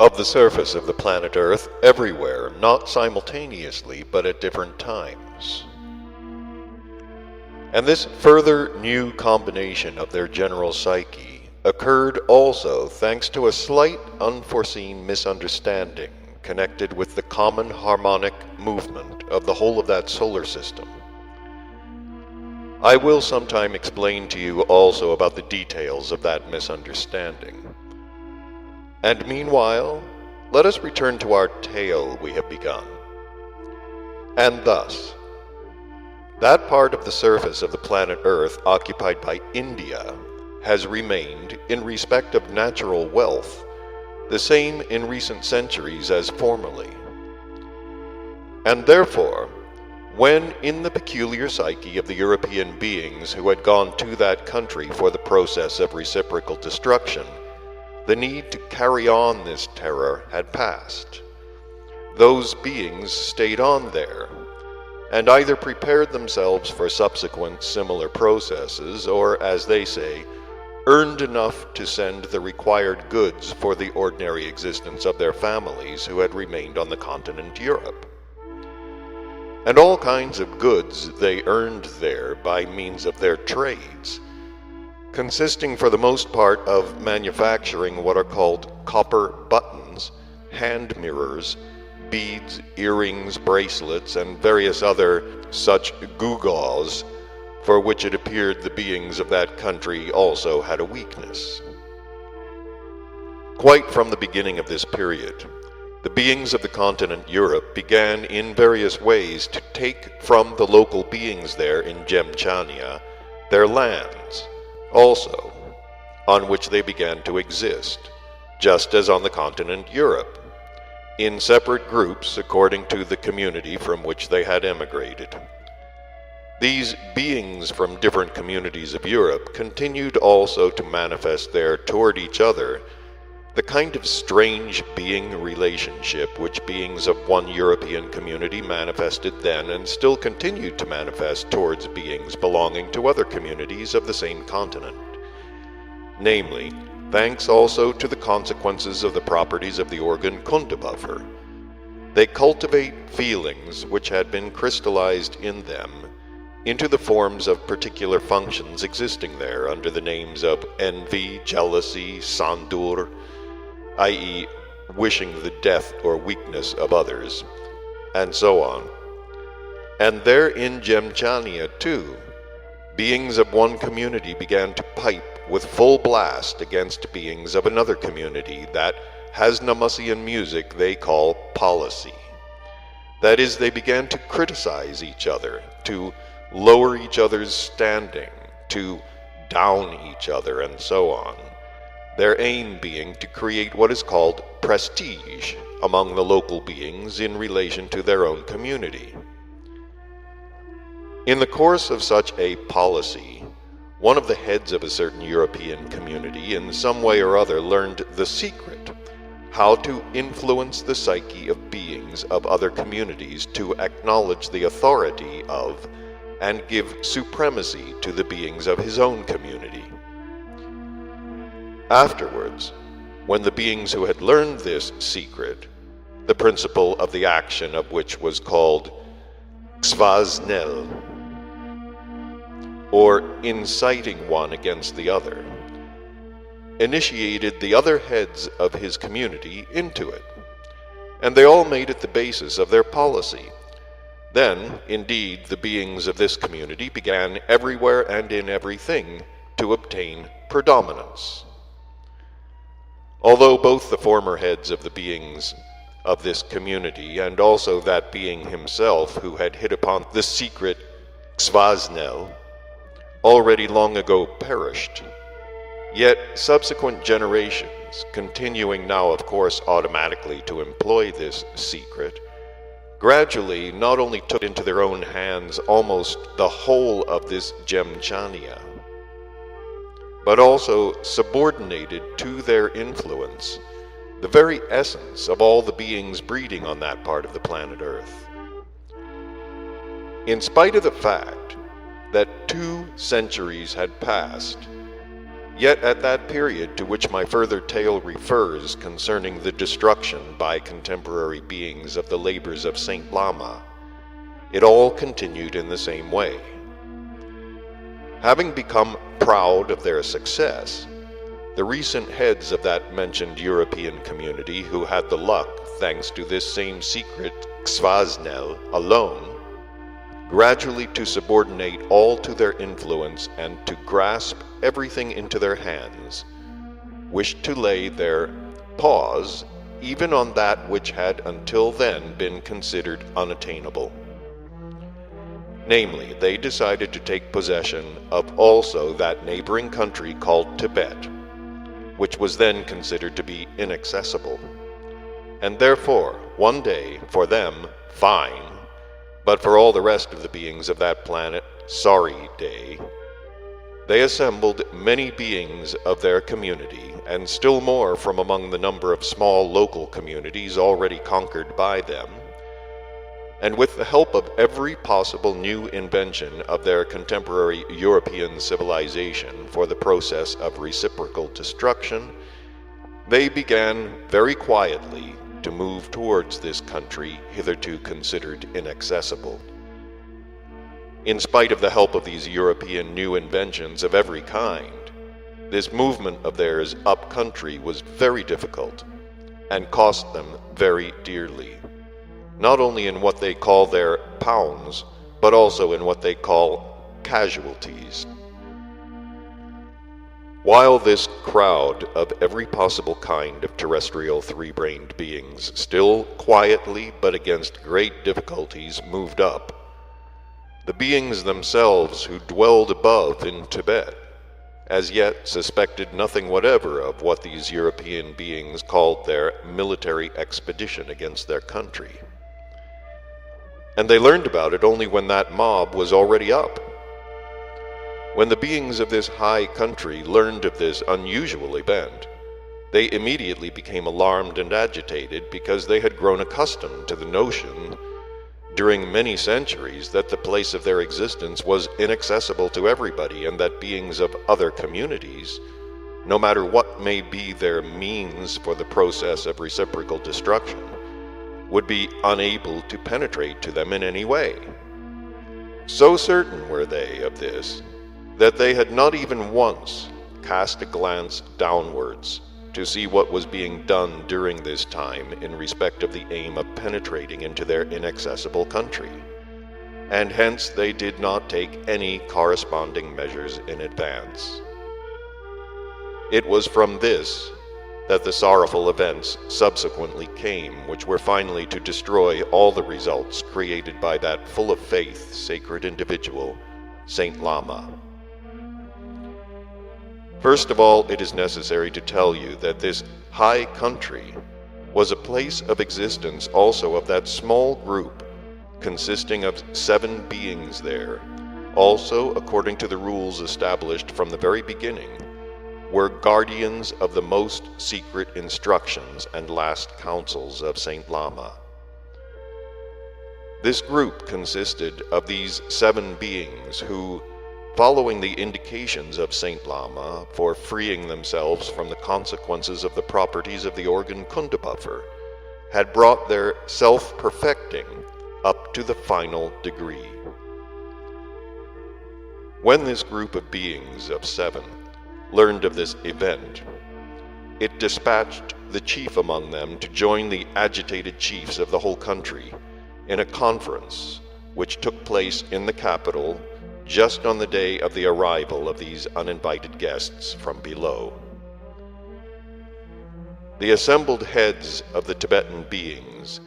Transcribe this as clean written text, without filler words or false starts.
of the surface of the planet Earth everywhere, not simultaneously, but at different times. And this further new combination of their general psyche occurred also thanks to a slight unforeseen misunderstanding connected with the common harmonic movement of the whole of that solar system. I will sometime explain to you also about the details of that misunderstanding. And meanwhile, let us return to our tale we have begun. And thus, that part of the surface of the planet Earth occupied by India has remained, in respect of natural wealth, the same in recent centuries as formerly. And therefore, when in the peculiar psyche of the European beings who had gone to that country for the process of reciprocal destruction, the need to carry on this terror had passed, those beings stayed on there, and either prepared themselves for subsequent similar processes, or, as they say, earned enough to send the required goods for the ordinary existence of their families who had remained on the continent Europe. And all kinds of goods they earned there by means of their trades, consisting for the most part of manufacturing what are called copper buttons, hand mirrors, beads, earrings, bracelets, and various other such gewgaws, for which it appeared the beings of that country also had a weakness. Quite from the beginning of this period, the beings of the continent Europe began in various ways to take from the local beings there in Gemchania their lands, also, on which they began to exist, just as on the continent Europe, in separate groups according to the community from which they had emigrated. These beings from different communities of Europe continued also to manifest there toward each other the kind of strange being relationship which beings of one European community manifested then and still continued to manifest towards beings belonging to other communities of the same continent. Namely, thanks also to the consequences of the properties of the organ Kundabuffer, they cultivate feelings which had been crystallized in them into the forms of particular functions existing there under the names of envy, jealousy, sandur, i.e., wishing the death or weakness of others, and so on. And there in Gemchania, too, beings of one community began to pipe with full blast against beings of another community that Hasnamussian music they call policy. That is, they began to criticize each other, to lower each other's standing, to down each other, and so on, their aim being to create what is called prestige among the local beings in relation to their own community. In the course of such a policy, one of the heads of a certain European community in some way or other learned the secret, how to influence the psyche of beings of other communities to acknowledge the authority of and give supremacy to the beings of his own community. Afterwards, when the beings who had learned this secret, the principle of the action of which was called Xvaznel, or inciting one against the other, initiated the other heads of his community into it, and they all made it the basis of their policy. Then, indeed, the beings of this community began everywhere and in everything to obtain predominance. Although both the former heads of the beings of this community and also that being himself who had hit upon the secret Xvaznel already long ago perished, yet subsequent generations, continuing now of course automatically to employ this secret, gradually not only took into their own hands almost the whole of this Gemchania, but also subordinated to their influence the very essence of all the beings breeding on that part of the planet Earth. In spite of the fact that 2 centuries had passed, Yet at that period to which my further tale refers concerning the destruction by contemporary beings of the labors of Saint Lama, it all continued in the same way. Having become proud of their success, the recent heads of that mentioned European community, who had the luck, thanks to this same secret Xvaznel alone, gradually to subordinate all to their influence and to grasp everything into their hands, wished to lay their paws even on that which had until then been considered unattainable. Namely, they decided to take possession of also that neighboring country called Tibet, which was then considered to be inaccessible, and therefore, one day, for them, fine, but for all the rest of the beings of that planet, sorry day, they assembled many beings of their community, and still more from among the number of small local communities already conquered by them, and with the help of every possible new invention of their contemporary European civilization for the process of reciprocal destruction, they began very quietly to move towards this country hitherto considered inaccessible. In spite of the help of these European new inventions of every kind, this movement of theirs up country was very difficult and cost them very dearly, not only in what they call their pounds, but also in what they call casualties. While this crowd of every possible kind of terrestrial three-brained beings still quietly but against great difficulties moved up, the beings themselves who dwelled above in Tibet as yet suspected nothing whatever of what these European beings called their military expedition against their country. And they learned about it only when that mob was already up. When the beings of this high country learned of this unusual event, they immediately became alarmed and agitated because they had grown accustomed to the notion during many centuries that the place of their existence was inaccessible to everybody, and that beings of other communities, no matter what may be their means for the process of reciprocal destruction, would be unable to penetrate to them in any way. So certain were they of this, that they had not even once cast a glance downwards to see what was being done during this time in respect of the aim of penetrating into their inaccessible country, and hence they did not take any corresponding measures in advance. It was from this that the sorrowful events subsequently came, which were finally to destroy all the results created by that full of faith sacred individual, Saint Lama. First of all, it is necessary to tell you that this high country was a place of existence also of that small group consisting of 7 beings there, also according to the rules established from the very beginning, were guardians of the most secret instructions and last counsels of Saint Lama. This group consisted of these 7 beings who, following the indications of Saint Lama for freeing themselves from the consequences of the properties of the organ Kundabuffer, had brought their self-perfecting up to the final degree. When this group of beings of 7 learned of this event, it dispatched the chief among them to join the agitated chiefs of the whole country in a conference which took place in the capital just on the day of the arrival of these uninvited guests from below. The assembled heads of the Tibetan beings